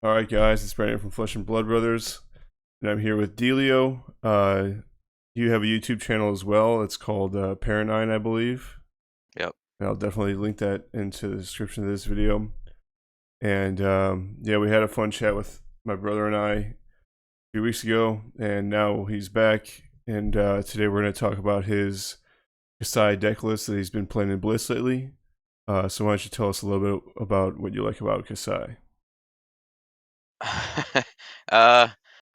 All right, guys, it's Brandon from Flesh and Blood Brothers, and I'm here with Delio. You have a YouTube channel as well. It's called Paranine, I believe. Yep. And I'll definitely link that into the description of this video. And yeah, we had a fun chat with my brother and I a few weeks ago, and now he's back. And today we're going to talk about his Kassai deck list that he's been playing in Blitz lately. So why don't you tell us a little bit about what you like about Kassai? Uh,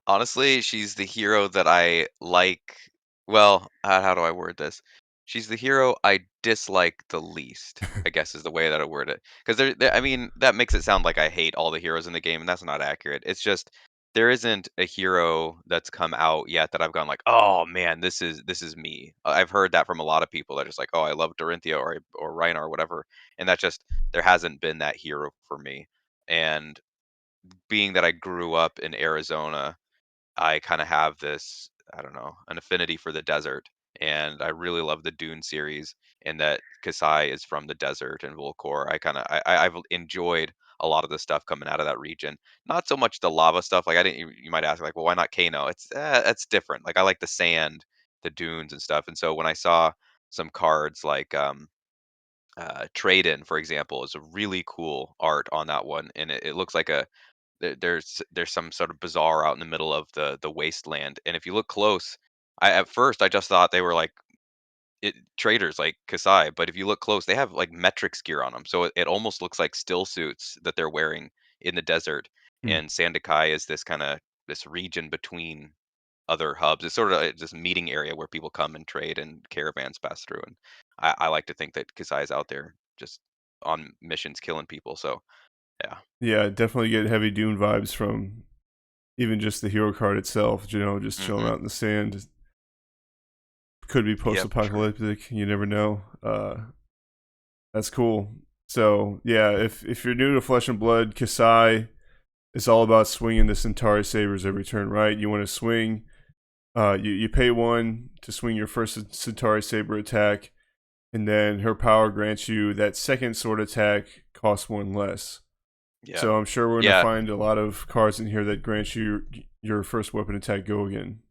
Honestly, she's the hero that I like. Well, how do I word this? She's the hero I dislike the least, I guess is the way that I word it. Because I mean, that makes it sound like I hate all the heroes in the game, and that's not accurate. It's just there isn't a hero that's come out yet that I've gone like, oh man, this is me. I've heard that from a lot of people that are just like, oh, I love Dorinthia or Rhino or whatever, and that just there hasn't been that hero for me. And being that I grew up in Arizona, I kind of have this, I don't know, an affinity for the desert. And I really love the Dune series, and that Kasai is from the desert and Volcor. I've enjoyed a lot of the stuff coming out of that region. Not so much the lava stuff. Like I didn't. You might ask, like, well, why not Kano? It's that's different. Like I like the sand, the dunes and stuff. And so when I saw some cards like Trade In, for example, is a really cool art on that one, and it looks like there's some sort of bazaar out in the middle of the wasteland, and if you look close, at first I just thought they were like traders like Kasai, but if you look close, they have like metrics gear on them, so it almost looks like still suits that they're wearing in the desert. Hmm. And Sandakai is this kind of this region between other hubs. It's sort of this meeting area where people come and trade and caravans pass through. And I like to think that Kasai is out there just on missions killing people. So yeah. Yeah, definitely get heavy Dune vibes from even just the hero card itself, just chilling Hmm. out in the sand. Could be Yeah, for sure. post-apocalyptic. You never know. That's cool. So yeah, if you're new to Flesh and Blood, Kasai is all about swinging the Cintari sabers every turn, right? You want to swing. You pay one to swing your first Cintari saber attack, and then her power grants you that second sword attack costs one less. Yeah. So I'm sure we're gonna Yeah, find a lot of cards in here that grant you your first weapon attack go again.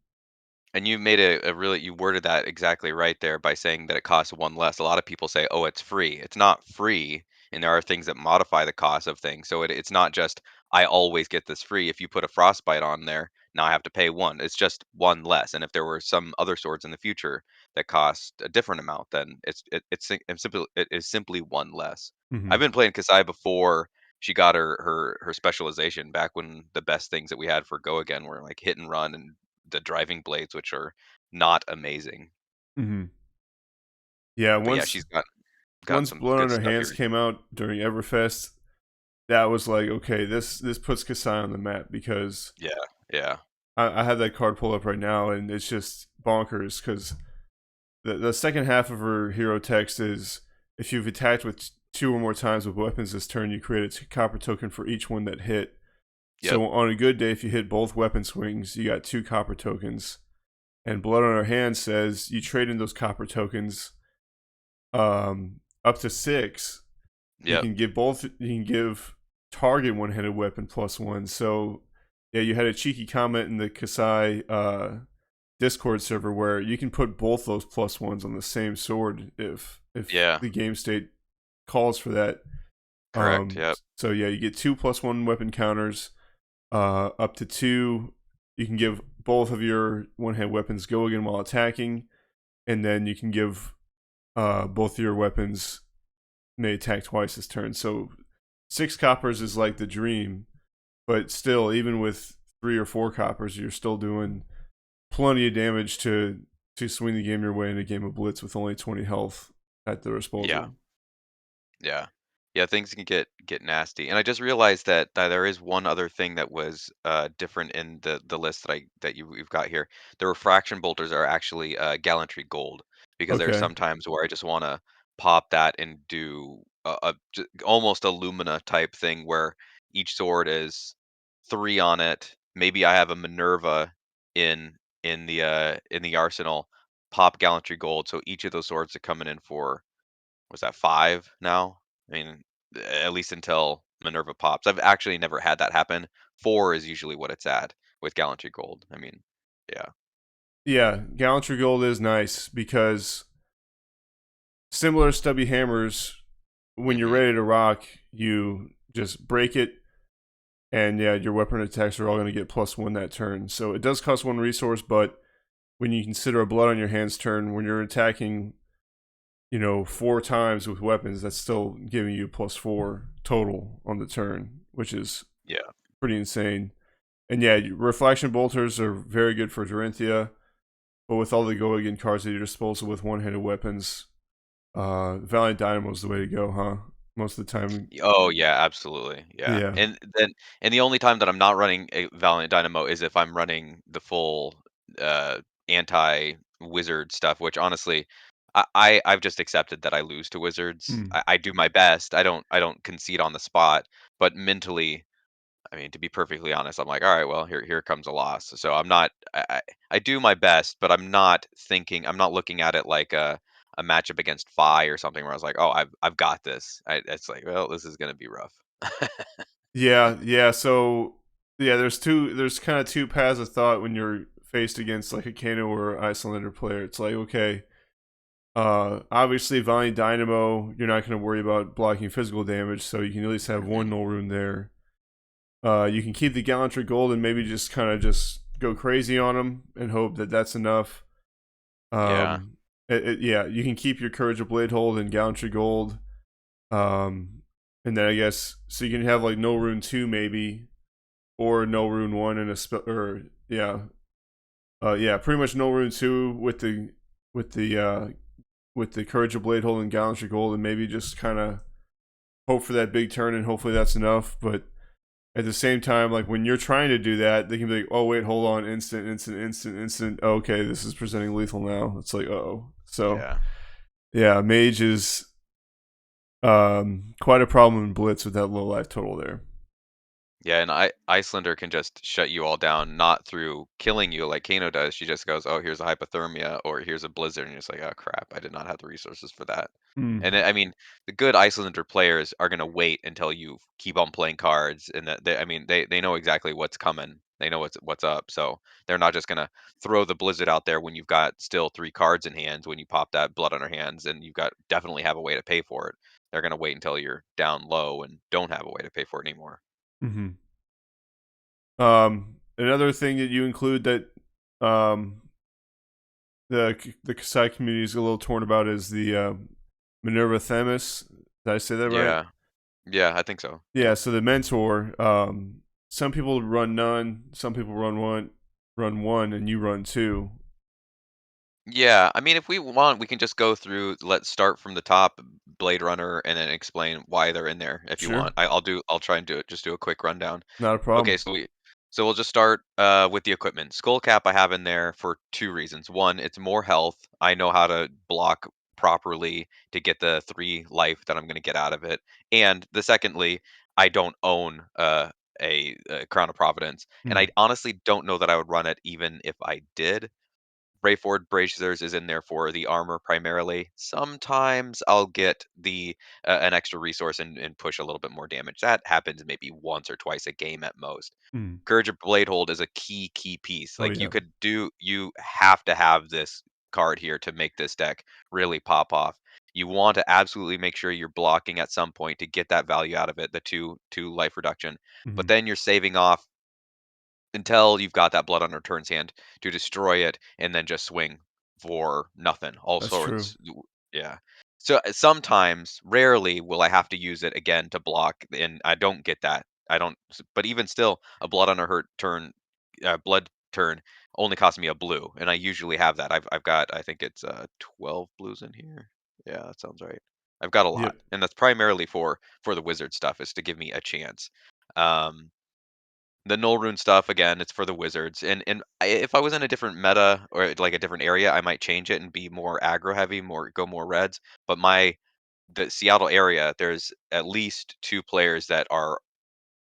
and you made a really you worded that exactly right there by saying that it costs one less. A lot of people say, "Oh, it's free." It's not free, and there are things that modify the cost of things. So it's not just I always get this free. If you put a frostbite on there, now I have to pay one. It's just one less. And if there were some other swords in the future that cost a different amount, then it is simply one less. I've Hmm. been playing Kasai before she got her specialization back when the best things that we had for Go Again were like hit and run and the driving blades, which are not amazing. Hmm. Yeah, But yeah, once she's got once some Blood on good Her stuff Hands here. came out during Everfest, that was like, okay, this puts Kasai on the map because Yeah, yeah, I have that card pulled up right now, and it's just bonkers because the second half of her hero text is if you've attacked with two or more times with weapons this turn, you create a copper token for each one that hit. yep, So on a good day, if you hit both weapon swings, you got two copper tokens. And Blood on Her Hands says you trade in those copper tokens up to six. You yep, can give both. You can give target one-handed weapon plus one. So yeah, you had a cheeky comment in the Kasai Discord server where you can put both those plus ones on the same sword if yeah, the game state calls for that. correct, yep, So yeah, you get two plus one weapon counters. Up to two, you can give both of your one-hand weapons go again while attacking, and then you can give both of your weapons may attack twice this turn. So six coppers is like the dream, but still, even with three or four coppers, you're still doing plenty of damage to swing the game your way in a game of Blitz with only 20 health at their yeah, disposal. yeah, yeah. Things can get nasty, and I just realized that there is one other thing that was different in the list that you've got here. The refraction bolters are actually gallantry gold because there are Okay. some times where I just want to pop that and do almost a Lumina type thing where each sword is three on it. Maybe I have a Minerva in in the arsenal. Pop gallantry gold, so each of those swords are coming in for was that five now? I mean, at least until Minerva pops. I've actually never had that happen 4 is usually what it's at with Gallantry Gold. I mean, yeah. Yeah, Gallantry Gold is nice because similar to stubby hammers, when you're Mhm. ready to rock, you just break it, and yeah, your weapon attacks are all going to get +1 that turn. So it does cost 1 resource, but when you consider a blood on your hands turn, when you're attacking, 4 times with weapons, that's still giving you +4 total on the turn, which is Yeah. pretty insane. And yeah, reflection bolters are very good for Dorinthia, but with all the go again cards at your disposal with one-handed weapons, Valiant Dynamo is the way to go, huh? Most of the time. Oh, yeah, absolutely, yeah, Yeah. and the only time that I'm not running a Valiant Dynamo is if I'm running the full, anti-wizard stuff, which honestly, I've just accepted that I lose to wizards. Mm. I do my best, I don't concede on the spot, but mentally, I mean, to be perfectly honest, I'm like, "Alright, well, here comes a loss." So I'm not I do my best, but I'm not looking at it like a matchup against Fi or something where I was like, "Oh, I've got this." It's like, "Well, this is gonna be rough." Yeah, yeah. So yeah, there's kind of two paths of thought when you're faced against like a Kano or Icelander player. It's like, okay, obviously Valiant Dynamo, you're not going to worry about blocking physical damage, so you can at least have one Mhm. null rune there. You can keep the Gallantry Gold and maybe just kind of just go crazy on them and hope that that's enough. Yeah. Um, yeah, you can keep your Courage of Bladehold and Gallantry Gold. Um, and then I guess so you can have like no rune 2 maybe, or no rune 1 and a spell, or yeah, yeah, pretty much no rune 2 with the with the Courage of Bladehold and Gallantry Gold, and maybe just kind of hope for that big turn and hopefully that's enough. But at the same time, like when you're trying to do that, they can be like, "Oh wait, hold on, instant, instant, instant, instant. Oh, okay, this is presenting lethal now." It's like, oh, so Yeah. yeah, mage is quite a problem in blitz with that low life total there. Yeah, and Icelander can just shut you all down, not through killing you like Kano does. She just goes, "Oh, here's a hypothermia," or "Here's a blizzard," and you're just like, "Oh crap, I did not have the resources for that." And Mm. I mean, the good Icelander players are gonna wait until you keep on playing cards, and that I mean, they know exactly what's coming. They know what's up, so they're not just gonna throw the blizzard out there when you've got still 3 cards in hands. When you pop that blood on her hands, and you've got definitely have a way to pay for it. They're gonna wait until you're down low and don't have a way to pay for it anymore. Hmm. Another thing that you include that um, the Kassai community is a little torn about is the Minerva Themis. Did I say that right? Yeah. Yeah, I think so. Yeah. Yeah. So the mentor. Some people run none. Some people run one, and you run two. Yeah, I mean, if we want, we can just go through. Let's start from the top, Blade Runner, and then explain why they're in there. If you Sure, want, I'll try and do it. Just do a quick rundown. not a Okay, problem. so we'll just start with the equipment. Skull Cap I have in there for 2 reasons. One, it's more health. I know how to block properly to get the 3 life that I'm going to get out of it. And the secondly, I don't own a Crown of Providence, and I Mm. honestly don't know that I would run it even if I did. Brayford Bracers is in there for the armor primarily. Sometimes I'll get the an extra resource and push a little bit more damage. That happens maybe once or twice a game at most. Mm. Courage of Bladehold is a key piece. Oh Like yeah. you have to have this card here to make this deck really pop off. You want to absolutely make sure you're blocking at some point to get that value out of it, the two life reduction. But Hmm. then you're saving off until you've got that blood on her turn's hand to destroy it and then just swing for nothing. All That's true. sorts. Yeah. So sometimes, rarely will I have to use it again to block, and I don't get that. I don't. But even still, a blood on her hurt turn, blood turn only costs me a blue, and I usually have that. I've got I think it's 12 blues in here. Yeah, that sounds right. I've got a Yep. lot, and that's primarily for the wizard stuff, is to give me a chance. Um, the null rune stuff, again, it's for the wizards. And if I was in a different meta or like a different area, I might change it and be more aggro heavy, more go more reds. But the Seattle area, there's at least 2 players that are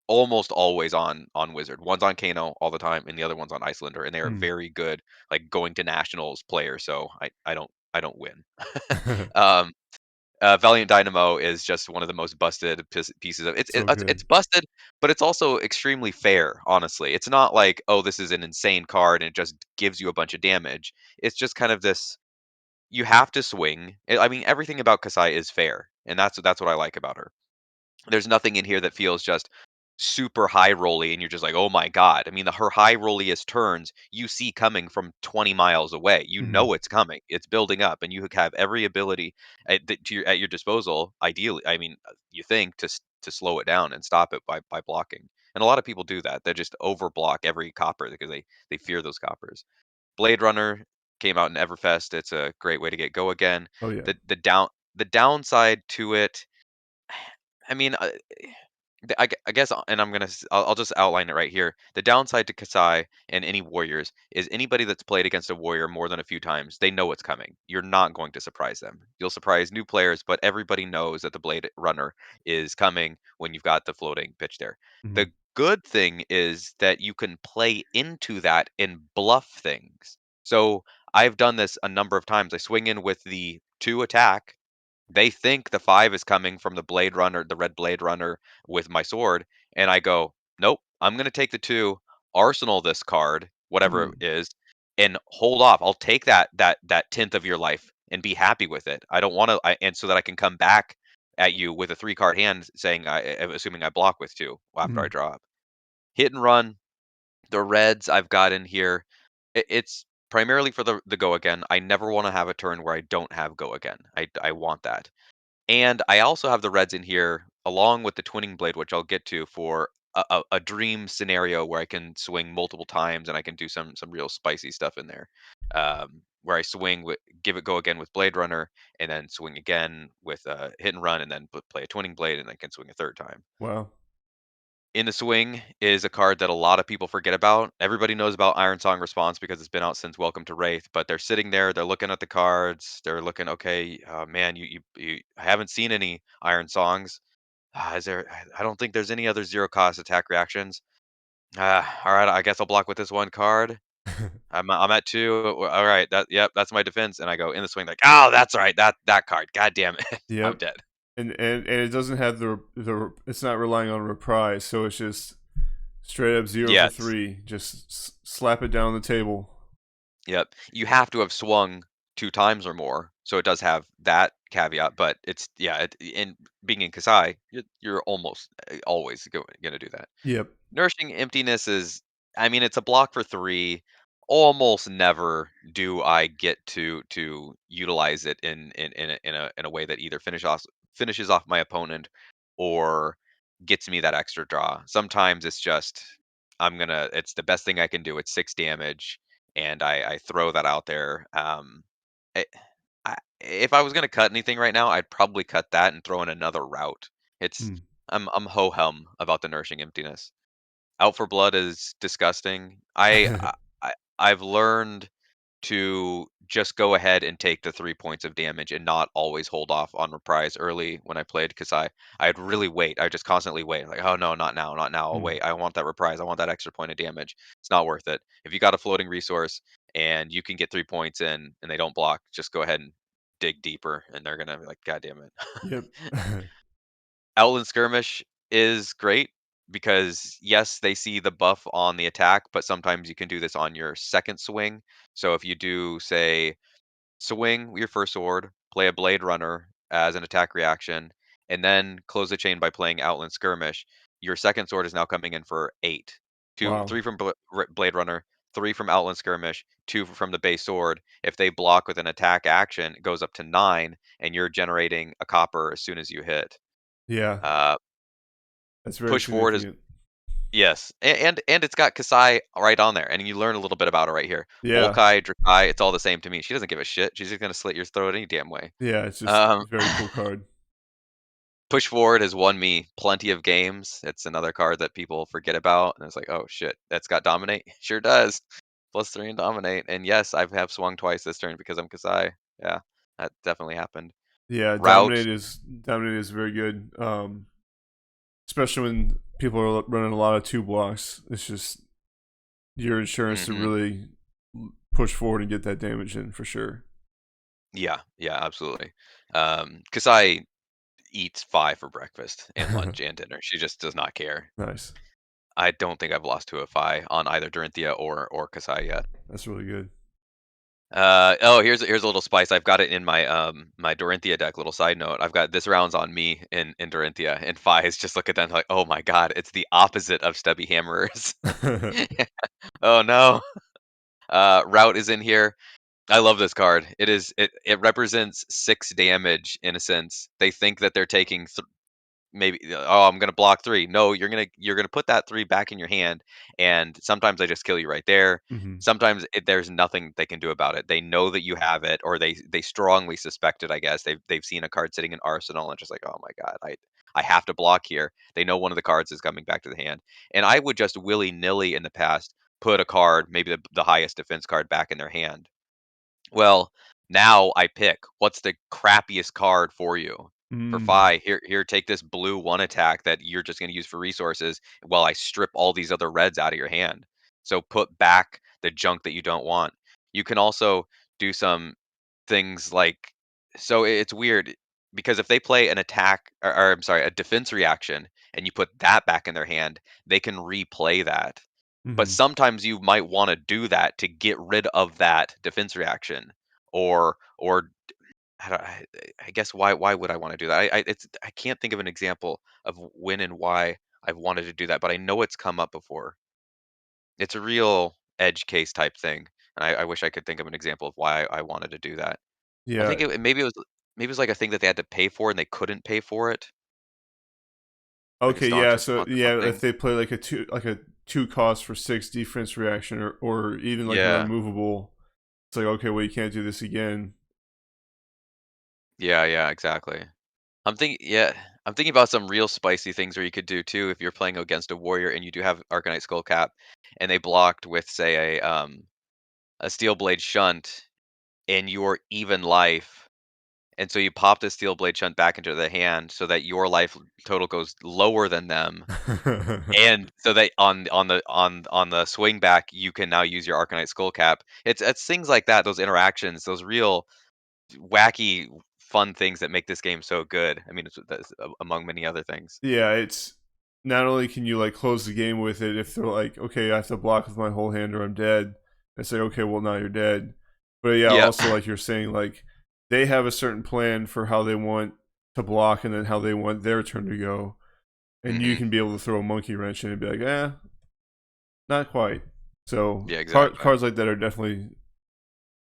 almost always on wizard. One's on Kano all the time, and the other one's on Icelander, and they are Mm. very good, like going to nationals players. So I don't win. um, Valiant Dynamo is just one of the most busted pieces of So good. it's busted, but it's also extremely fair. Honestly, it's not like, oh, this is an insane card and it just gives you a bunch of damage. It's just kind of this. You have to swing. I mean, everything about Kasai is fair, and that's what I like about her. There's nothing in here that feels just super high rolly and you're just like, "Oh my god." I mean, her high rolliest turns you see coming from 20 miles away. You Hmm. know it's coming. It's building up and you have every ability at your disposal, ideally. I mean, you think to slow it down and stop it by blocking. And a lot of people do that. They just overblock every copper because they fear those coppers. Blade Runner came out in Everfest. It's a great way to get go again. Oh yeah. The downside to it, I mean, I guess, and I'll just outline it right here. The downside to Kasai and any warriors is anybody that's played against a warrior more than a few times, they know what's coming. You're not going to surprise them. You'll surprise new players, but everybody knows that the Blade Runner is coming when you've got the floating pitch there. Hmm. The good thing is that you can play into that and bluff things. So I've done this a number of times. I swing in with the 2 attack. They think the 5 is coming from the Blade Runner, the red Blade Runner with my sword, and I go, "Nope, I'm gonna take the 2, arsenal this card, whatever it Mm. is, and hold off. I'll take that 10th of your life and be happy with it. I don't wanna and so that I can come back at you with a 3-card hand saying assuming I block with 2 after I Hmm. drop. Hit and run, the reds I've got in here, it's primarily for the go again. I never wanna have a turn where I don't have go again. I want that. And I also have the reds in here along with the twinning blade, which I'll get to for a dream scenario where I can swing multiple times and I can do some real spicy stuff in there. Where I swing with give it go again with Blade Runner and then swing again with hit and run and then play a twinning blade and then can swing a third time. Wow. In the Swing is a card that a lot of people forget about. Everybody knows about Iron Song Response because it's been out since Welcome to Wraith, but they're sitting there, they're looking at the cards, they're looking, okay, man, I haven't seen any Iron Songs. Is there? I don't think there's any other zero cost attack reactions. All right, I guess I'll block with this one card. I'm at 2. All right, yep, that's my defense. And I go in the swing like, oh, that's right, that card. God damn it, I'm Yep. dead. And it doesn't have the it's not relying on reprise, so it's just straight up 0 for Yes. 3. Just slap it down on the table. Yep. You have to have swung 2 times or more, so it does have that caveat, but it's yeah, in being in Kasai, you're almost always gonna do that. Yep. Nourishing Emptiness is I mean, it's a block for 3. Almost never do I get to utilize it in a way that either finishes off my opponent or gets me that extra draw. Sometimes it's just it's the best thing I can do. It's 6 damage, and I throw that out there. I, if I was gonna cut anything right now, I'd probably cut that and throw in another route. It's Mm. I'm ho hum about the Nourishing Emptiness. Out for Blood is disgusting. I've learned to just go ahead and take the 3 points of damage and not always hold off on reprise early when I played because I'd really wait. I just constantly wait. Like, oh no, not now, not now. I'll Mm. wait. I want that reprise. I want that extra point of damage. It's not worth it. If you got a floating resource and you can get 3 points in and they don't block, just go ahead and dig deeper and they're gonna be like, God damn it. Yep. Outland Skirmish is great because yes, they see the buff on the attack, but sometimes you can do this on your second swing. So if you do say swing with your first sword, play a Blade Runner as an attack reaction, and then close the chain by playing Outland Skirmish, your second sword is now coming in for 8. Two, Wow. 3 from Blade Runner, 3 from Outland Skirmish, 2 from the base sword. If they block with an attack action, it goes up to 9, and you're generating a copper as soon as you hit. Yeah. Uh, That's very Push forward is significant. yes, and it's got Kasai right on there, and you learn a little bit about her right here. Yeah. Volkai, Drakai, it's all the same to me. She doesn't give a shit. She's just gonna slit your throat any damn way. Yeah, it's just Um, a very cool card. Push Forward has won me plenty of games. It's another card that people forget about, and it's like, oh shit, that's got Dominate. Sure does. +3 and Dominate, and yes, I have swung twice this turn because I'm Kasai. Yeah, that definitely happened. Yeah, Route. Dominate is very good. Especially when people are running a lot of 2 blocks. It's just your insurance to hmm really push forward and get that damage in for sure. Yeah, yeah, absolutely. Kasai eats 5 for breakfast and lunch and dinner. She just does not care. Nice. I don't think I've lost to a Fi on either Dorinthia or Kasai yet. That's really good. Oh, here's a little spice. I've got it in my my Dorinthia deck. Little side note: I've got this round's on me in Dorinthia, and Fi is just look at them like, oh my god, it's the opposite of Stubby Hammerers. Oh no. Rout is in here. I love this card. It represents 6 damage in a sense. They think that they're taking maybe oh, I'm gonna block 3. No, you're gonna put that 3 back in your hand, and sometimes they just kill you right there. Hmm. Sometimes there's nothing they can do about it. They know that you have it, or they strongly suspect it. I guess they've seen a card sitting in arsenal and just like, oh my god, I have to block here. They know one of the cards is coming back to the hand, and I would just willy nilly in the past put a card, maybe the highest defense card, back in their hand. Well, now I pick what's the crappiest card for you. For Mm. Fi, here, take this blue one attack that you're just going to use for resources while I strip all these other reds out of your hand. So put back the junk that you don't want. You can also do some things like so it's weird because if they play an attack or I'm sorry, a defense reaction and you put that back in their hand, they can replay that. But Hmm. sometimes you might wanna do that to get rid of that defense reaction, or I don't I guess why would I wanna do that? I can't think of an example of when and why I've wanted to do that, but I know it's come up before. It's a real edge case type thing, and I wish I could think of an example of why I wanted to do that. I Yeah. think maybe it was like a thing that they had to pay for and they couldn't pay for it, like a Okay. Star Yeah. Trek So month or yeah, if something. they play like a 2 cost for 6 defense reaction, or even like a Yeah. removable, it's like, okay, well, you can't do this again. Yeah, yeah, exactly. I'm thinking about some real spicy things where you could do too if you're playing against a warrior and you do have Arcanite Skullcap and they blocked with say a Steel Blade Shunt and you're even life. And so you pop the Steel Blade Shunt back into the hand so that your life total goes lower than them. And so that on the swing back, you can now use your Arcanite Skullcap. It's things like that, those interactions, those real wacky, fun things that make this game so good. I mean, that's among many other things. Yeah, it's not only can you like close the game with it if they're like, okay, I have to block with my whole hand or I'm dead. I say, okay, well now you're dead. But yeah, Yeah. also like you're saying, like they have a certain plan for how they want to block and then how they want their turn to go, and you Hmm. can be able to throw a monkey wrench in and be like, not quite. So Yeah, exactly. cards like that are definitely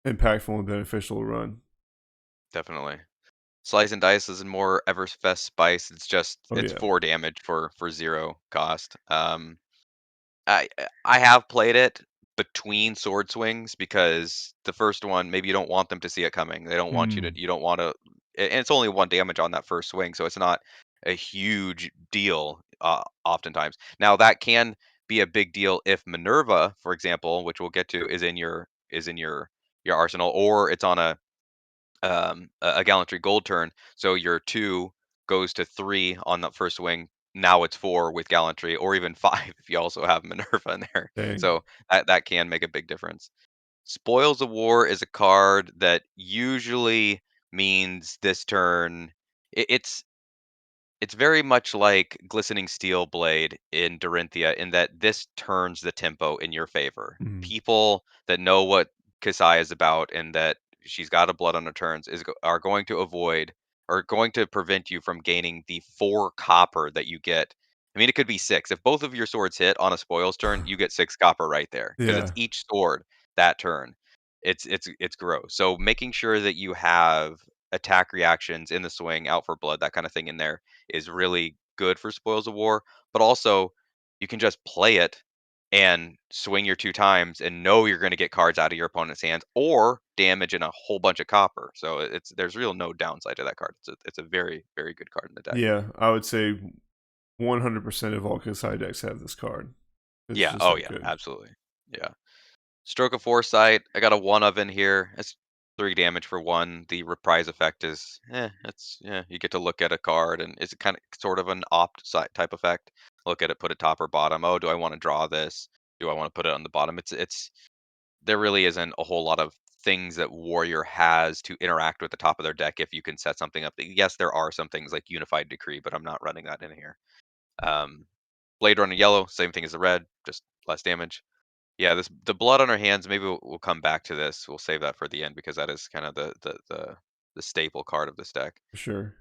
impactful and beneficial to run. Definitely. Slice and Dice is a more Everfest spice. Oh It's yeah. 4 damage for 0 cost. I have played it between sword swings because the first one maybe you don't want them to see it coming. They don't want Hmm. you don't want to, and it's only 1 damage on that first swing, so it's not a huge deal. Oftentimes, now that can be a big deal if Minerva, for example, which we'll get to, is in your arsenal, or it's on a gallantry gold turn. So your 2 goes to 3 on the first swing. Now it's 4 with gallantry, or even 5 if you also have Minerva in there. Dang. So that can make a big difference. Spoils of War is a card that usually means this turn. It's very much like Glistening Steel Blade in Dorinthia in that this turns the tempo in your favor. Hmm. People that know what Kasai is about and that she's got a blood on her turns are going to avoid or going to prevent you from gaining the 4 copper that you get. I mean, it could be 6. If both of your swords hit on a spoils turn, you get 6 copper right there because it's Yeah. each sword that turn. It's gross. So making sure that you have attack reactions in the swing, out for blood, that kind of thing in there is really good for Spoils of War, but also you can just play it and swing your 2 times and know you're gonna get cards out of your opponent's hands or damage in a whole bunch of copper. So there's real no downside to that card. It's a very, very good card in the deck. Yeah, I would say 100% of all Kusai decks have this card. It's Yeah, just oh that yeah, good. absolutely. Yeah. Stroke of Foresight, I got a 1 of in here. It's 3 damage for 1. The reprise effect is, you get to look at a card and it's kind of sort of an type effect. Look at it, put it top or bottom. Oh, do I want to draw this? Do I want to put it on the bottom? It's there really isn't a whole lot of things that Warrior has to interact with the top of their deck if you can set something up. Yes, there are some things like Unified Decree, but I'm not running that in here. Um, Blade Runner Yellow, same thing as the red, just less damage. Yeah, the blood on our hands. Maybe we'll come back to this. We'll save that for the end because that is kind of the staple card of this deck. For sure.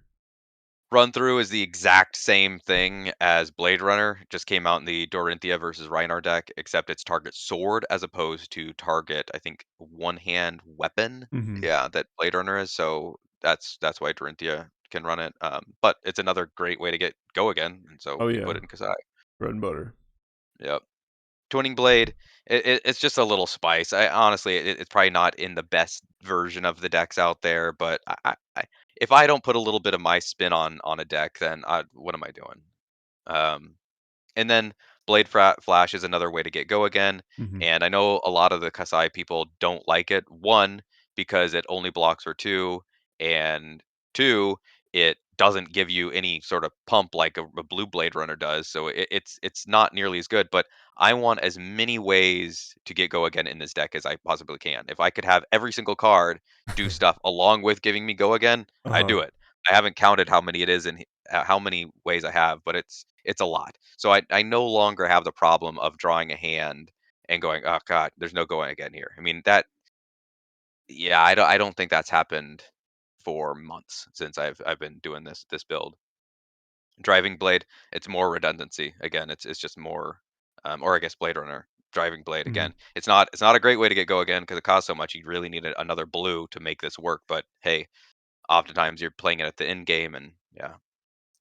Run through is the exact same thing as Blade Runner. It just came out in the Dorinthia versus Rhinar deck, except it's target sword as opposed to target, I think, one hand weapon. Hmm. Yeah, that Blade Runner is. So that's why Dorinthia can run it. But it's another great way to get go again, and so Oh we yeah, put it in Kasai. bread and butter. Yep. Twinning Blade, it's just a little spice. I honestly, it's probably not in the best version of the decks out there, but if I don't put a little bit of my spin on a deck, then what am I doing? Um, and then Flash is another way to get go again. Hmm. And I know a lot of the Kasai people don't like it. One, because it only blocks for two, and two, it doesn't give you any sort of pump like a blue Blade Runner does. So it's not nearly as good. But I want as many ways to get go again in this deck as I possibly can. If I could have every single card do stuff along with giving me go again, I Uh-huh. do it. I haven't counted how many it is and how many ways I have, but it's a lot. So I no longer have the problem of drawing a hand and going, "Oh god, there's no going again here." I mean, that yeah, I don't think that's happened for months since I've been doing this build. Driving Blade, it's more redundancy. Again, it's just more or I guess Blade Runner, Driving Blade Hmm. again. It's not a great way to get go again because it costs so much. You really need another blue to make this work, but hey, oftentimes you're playing it at the end game and yeah.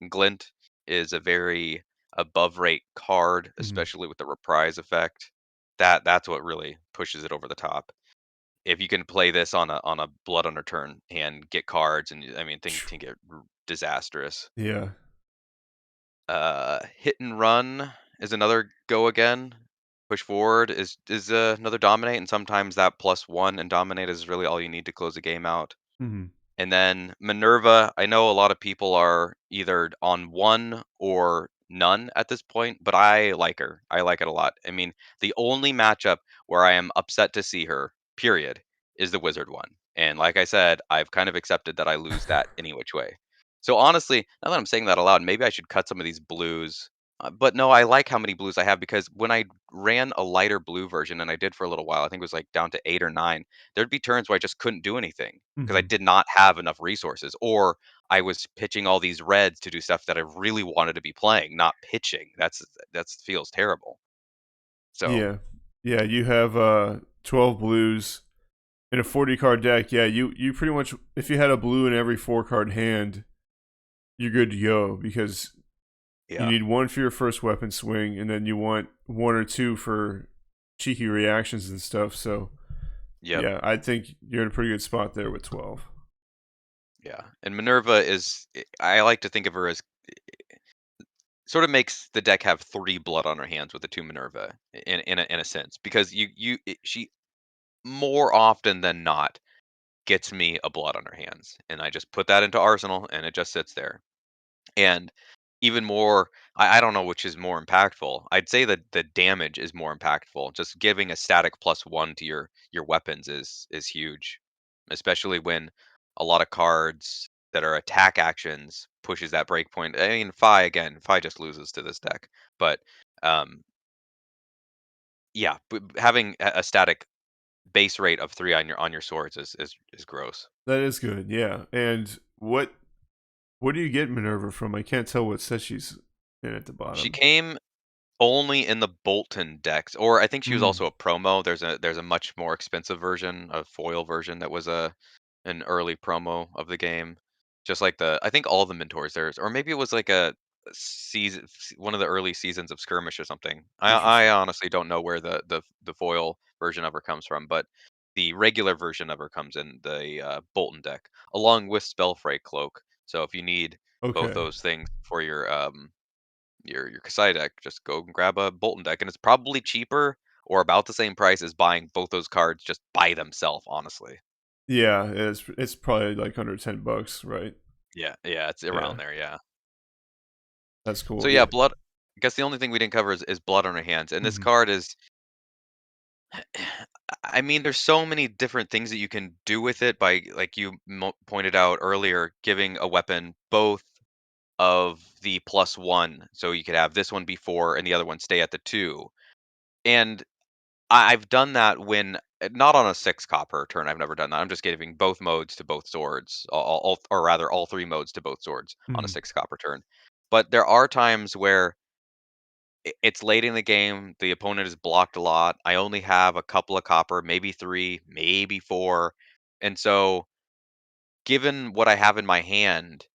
Glint is a very above rate card, Hmm. especially with the reprise effect. That's what really pushes it over the top. If you can play this on a blood on a turn and get cards, and I mean things can get disastrous. Yeah. Hit and run is another go again. Push forward is another dominate, and sometimes that +1 and dominate is really all you need to close the game out. Hmm. And then Minerva, I know a lot of people are either on one or none at this point, but I like her. I like it a lot. I mean, the only matchup where I am upset to see her, period, is the wizard one. And like I said, I've kind of accepted that I lose that any which way. So honestly, now that I'm saying that aloud, maybe I should cut some of these blues. But no, I like how many blues I have because when I ran a lighter blue version, and I did for a little while, I think it was like down to 8 or 9, there'd be turns where I just couldn't do anything because I Hmm. did not have enough resources, or I was pitching all these reds to do stuff that I really wanted to be playing, not pitching. That feels terrible. So Yeah. Yeah, you have 12 blues in a 40 card deck. Yeah, you pretty much, if you had a blue in every 4 card hand, you're good to go because you yeah, need one for your first weapon swing, and then you want one or two for cheeky reactions and stuff. So yep, yeah, I think you're in a pretty good spot there with 12. yeah. And Minerva is I like to think of her as sort of makes the deck have 3 blood on her hands with the 2 Minerva in a sense because she more often than not gets me a blood on her hands, and I just put that into Arsenal and it just sits there. And even more, I don't know which is more impactful. I'd say that the damage is more impactful. Just giving a static +1 to your weapons is huge, especially when a lot of cards that are attack actions pushes that breakpoint. I mean, Fi just loses to this deck, but um, yeah, having a static base rate of 3 on your swords is gross. That is good. Yeah. And what do you get Minerva from? I can't tell what set she's in at the She bottom. came only in the Bolton decks, or I think she was Mm. also a promo. There's a much more expensive version, a foil version that was an early promo of the game. Just like I think all the mentors there's, or maybe it was like a season, one of the early seasons of Skirmish or something. I Interesting. honestly don't know where the foil version of her comes from, but the regular version of her comes in the Bolton deck, along with Spellfray Cloak. So if you need both Okay. those things for your Kasai deck, just go and grab a Bolton deck, and it's probably cheaper or about the same price as buying both those cards just by themselves, honestly. Yeah, it's probably like under $10, right? Yeah, it's around Yeah. there, yeah. That's So cool. yeah, Yeah. blood. I guess the only thing we didn't cover is blood on our hands, and this Hmm. card is I mean, there's so many different things that you can do with it by, like you pointed out earlier, giving a weapon both of the +1. So you could have this one be 4 and the other one stay at the 2. And I've done that when not on a 6 copper turn. I've never done that. I'm just giving both modes to both swords, or rather all 3 modes to both swords on a Mhm. 6 copper turn. But there are times where it's late in the game, the opponent is blocked a lot. I only have a couple of copper, maybe 3, maybe 4. And so, given what I have in my hand,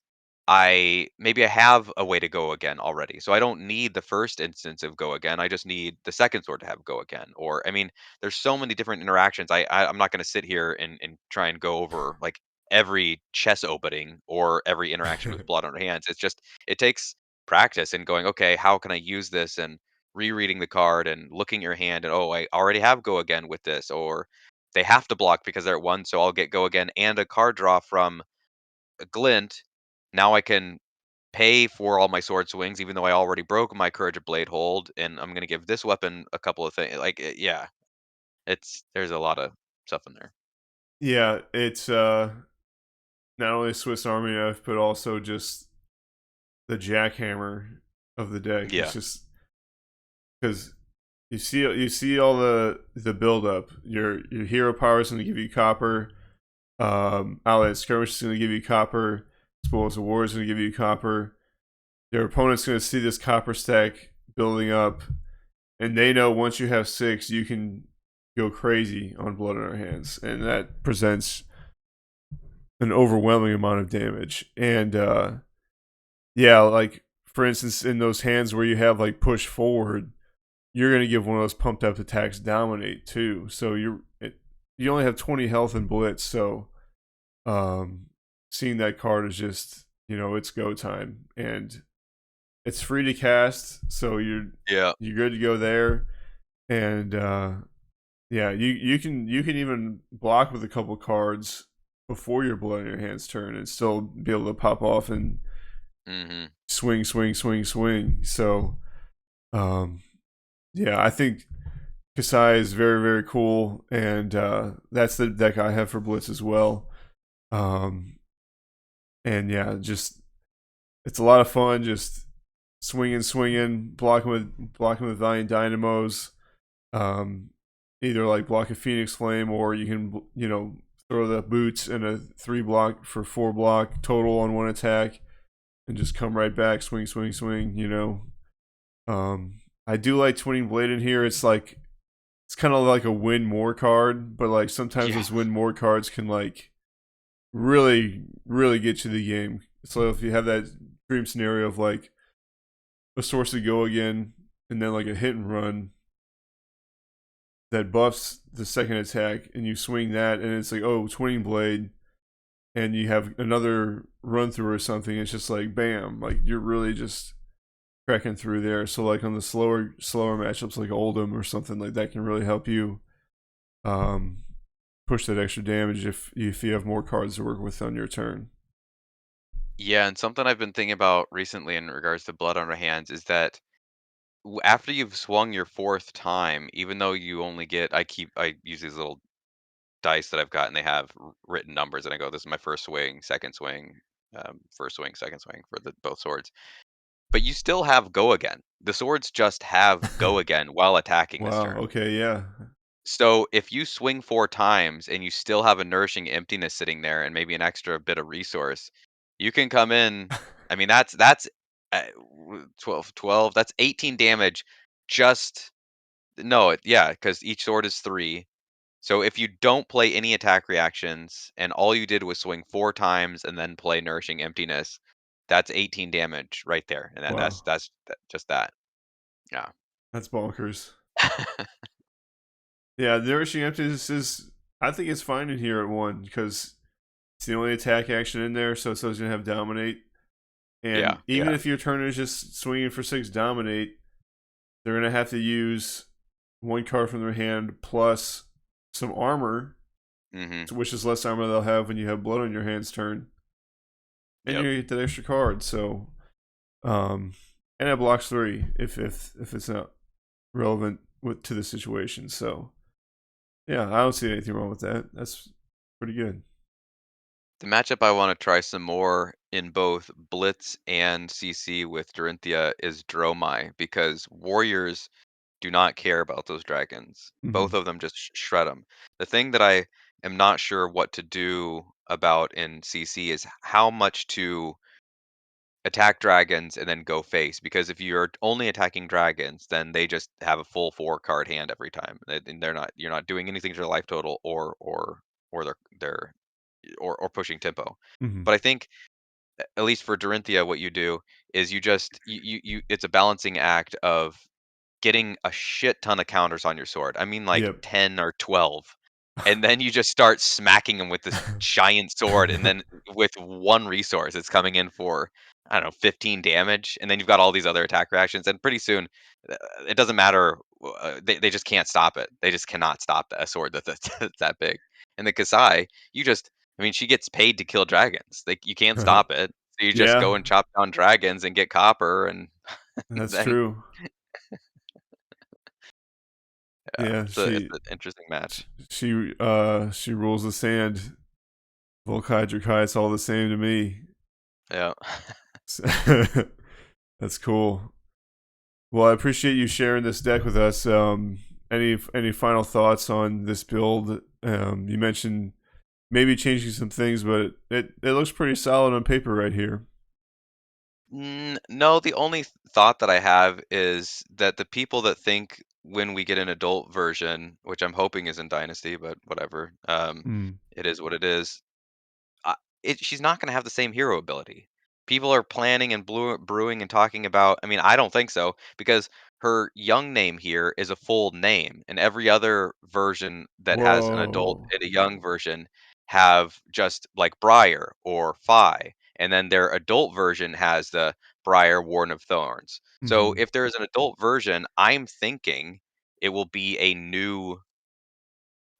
I have a way to go again already. So I don't need the first instance of go again. I just need the second sword to have go again. Or I mean, there's so many different interactions. I'm not going to sit here and try and go over like every chess opening or every interaction with blood on our hands. It's just it takes practice and going, okay, how can I use this, and rereading the card and looking at your hand and, oh, I already have go again with this, or they have to block because they're at 1, so I'll get go again and a card draw from a glint. Now I can pay for all my sword swings, even though I already broke my Courage of Blade hold, and I'm gonna give this weapon a couple of things. Like, yeah, it's there's a lot of stuff in there. Yeah, it's not only a Swiss Army knife, but also just the jackhammer of the deck. It's Yeah. just because you see all the build up. Your hero power is going to give you copper. Outland Skirmish is going to give you copper. Spoils of War is going to give you copper. Your opponent's going to see this copper stack building up, and they know once you have 6, you can go crazy on blood on our hands, and that presents an overwhelming amount of damage. And yeah, like for instance, in those hands where you have like push forward, you're gonna give one of those pumped up attacks dominate too. So you only have 20 health and blitz, so um, seeing that card is just, it's go time, and it's free to cast, so Yeah. you're good to go there. And yeah, you can even block with a couple cards before your blood in your hands turn and still be able to pop off and Mhm. swing, swing, swing, swing. So um, yeah, I think Kassai is very, very cool, and that's the deck I have for Blitz as well. Um, and yeah, just it's a lot of fun, just swinging, swinging, blocking with Valiant Dynamos. Um, Either like block a Phoenix Flame, or you can throw the boots and a 3 block for 4 block total on one attack, and just come right back, swing, swing, swing. I do like Twinning Blade in here. It's kind of like a win more card, but like sometimes Yeah. those win more cards can like really, really get you the game. So if you have that dream scenario of like a source to go again, and then like a hit and run that buffs the second attack, and you swing that, and it's like, oh, Twinning Blade, and you have another run through or something. It's just like bam, like you're really just cracking through there. So like on the slower matchups like Oldham or something like that can really help you um, push that extra damage if you have more cards to work with on your turn. Yeah, and something I've been thinking about recently in regards to blood on our hands is that after you've swung your 4th time, even though you only get, I use these little dice that I've got, and they have written numbers, and I go, this is my first swing, second swing, first swing, second swing for the both swords. But you still have go again. The swords just have go again while attacking this Wow. turn. Okay. Yeah. So if you swing 4 times and you still have a Nourishing Emptiness sitting there and maybe an extra bit of resource, you can come in. I mean, that's 12, that's 18 damage. Just no, yeah, because each sword is 3. So if you don't play any attack reactions and all you did was swing 4 times and then play Nourishing Emptiness, that's 18 damage right there, and Wow. just that. Yeah. That's bonkers. Yeah, Nourishing Emptiness is. I think it's fine in here at 1 because it's the only attack action in there, so it's always gonna have dominate. Yeah, And even yeah. if your turn is just swinging for 6 dominate, they're gonna have to use 1 card from their hand plus some armor, Mhm. which is less armor they'll have when you have blood on your hands turn, and you're Yep. gonna get that extra card. So, um, and it blocks 3 if it's not relevant to the situation. So, Yeah, I don't see anything wrong with that. That's pretty good. The matchup I want to try some more in both Blitz and CC with Dorinthia is Dromai because warriors do not care about those dragons. Both Hmm. of them just shred them. The thing that I am not sure what to do about in CC is how much to attack dragons and then go face, because if you're only attacking dragons, then they just have a full 4 card hand every time. And they're not you're not doing anything to their life total or their or pushing tempo. Hmm. But I think at least for Dorinthia, what you do is you just you it's a balancing act of getting a shit ton of counters on your sword. I mean, like Yep. 10 or 12. And then you just start smacking them with this giant sword. And then with one resource, it's coming in for, I don't know, 15 damage. And then you've got all these other attack reactions. And pretty soon, it doesn't matter. They just can't stop it. They just cannot stop a sword that's that big. And the Kasai, I mean, she gets paid to kill dragons. Like, you can't stop it. So you just Yeah, go and chop down dragons and get copper. And that's then true. yeah, Yeah, it's an interesting match. she rules the sand. Volkai, Drakai, it's all the same to me. Yeah. That's cool. Well, I appreciate you sharing this deck with us. Any final thoughts on this build? You mentioned maybe changing some things, but it looks pretty solid on paper right here. No, the only thought that I have is that the people that think when we get an adult version, which I'm hoping is in Dynasty, but whatever, Mm. it is what it is. uh, she's not going to have the same hero ability. People are planning and brewing and talking about. I mean, I don't think so because her young name here is a full name, and every other version that has an adult Whoa. and a young version have just like Briar or Fi, and then their adult version has the Briar Warden of Thorns. So Hmm. if there is an adult version, I'm thinking it will be a new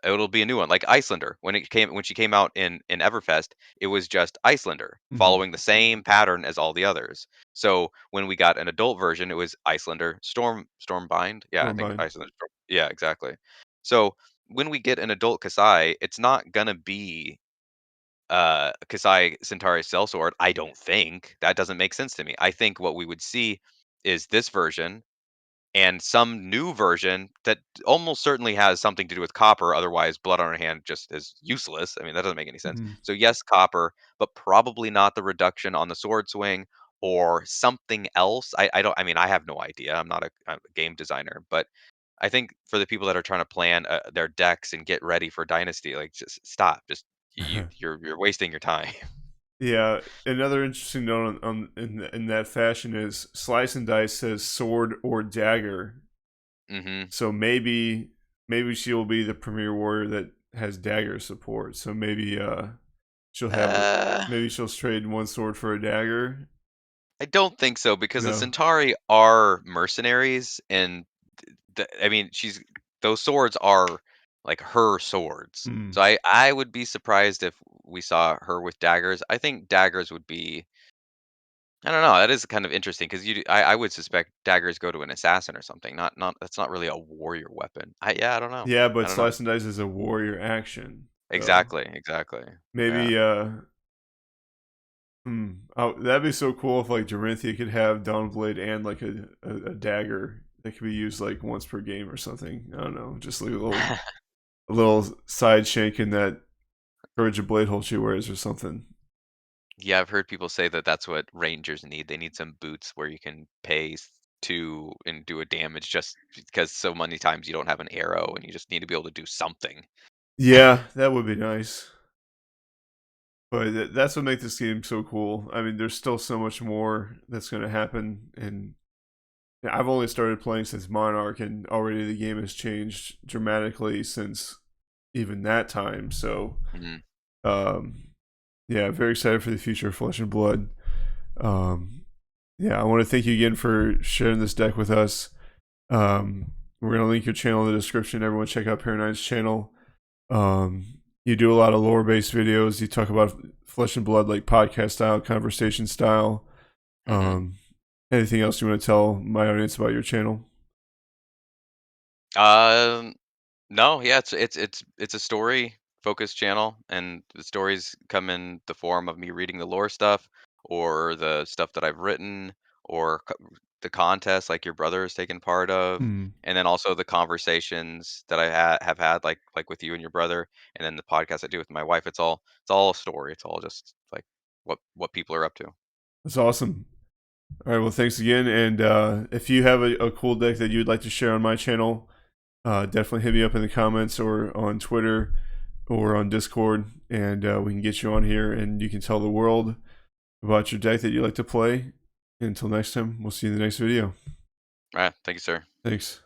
it'll be a new one, like Icelander. When she came out in Everfest, it was just Icelander, Hmm. following the same pattern as all the others. So when we got an adult version, it was Icelander, Stormbind. Yeah, I think Stormbind. Icelander. Yeah, exactly. So when we get an adult Kasai, it's not gonna be Kasai Cintari Sellsword. I don't think that doesn't make sense to me. I think what we would see is this version and some new version that almost certainly has something to do with copper. Otherwise, blood on her hand just is useless. I mean, that doesn't make any sense. Hmm. So yes, copper, but probably not the reduction on the sword swing or something else. I don't. I mean, I have no idea. I'm a game designer, but I think for the people that are trying to plan their decks and get ready for Dynasty, like just stop. Just you're wasting your time. Yeah, another interesting note in that fashion is Slice and Dice says sword or dagger. Hmm. So maybe she will be the premier warrior that has dagger support. So she'll have Uh, maybe she'll trade one sword for a dagger. I don't think so because the No. Centauri are mercenaries, and I mean, she's those swords are like her swords. Mm. So I would be surprised if we saw her with daggers. I think daggers would be. I don't know. That is kind of interesting because I would suspect daggers go to an assassin or something. Not that's not really a warrior weapon. I don't know. Yeah, I but don't know. Slice and Dice is a warrior action. So Exactly. Exactly. Yeah. maybe oh, that'd be so cool if like Dorinthia could have Dawnblade and like a dagger that could be used like once per game or something. I don't know, just like a little side shank in that Courage of Blade hole she wears or something. Yeah, I've heard people say that that's what rangers need. They need some boots where you can pay to and do a damage just because so many times you don't have an arrow and you just need to be able to do something. Yeah, that would be nice. But that's what makes this game so cool. I mean, there's still so much more that's going to happen, and I've only started playing since Monarch, and already the game has changed dramatically since even that time. So, Mhm. um, yeah, very excited for the future of Flesh and Blood. Um, yeah, I want to thank you again for sharing this deck with us. We're gonna link your channel in the description. Everyone, check out Paranine's channel. You do a lot of lore-based videos. You talk about Flesh and Blood, like podcast style, conversation style. Mhm. Um, Anything else you want to tell my audience about your channel? Um No, yeah, it's a story focused channel, and the stories come in the form of me reading the lore stuff, or the stuff that I've written, or the contest like your brother has taken part of, Hmm. and then also the conversations that I have had like with you and your brother, and then the podcast I do with my wife. It's all a story. It's all just like what people are up to. That's awesome. All right, well, thanks again. And if you have a cool deck that you'd like to share on my channel, definitely hit me up in the comments or on Twitter or on Discord, and we can get you on here and you can tell the world about your deck that you like to play. Until next time, we'll see you in the next video. All right, thank you, sir. Thanks.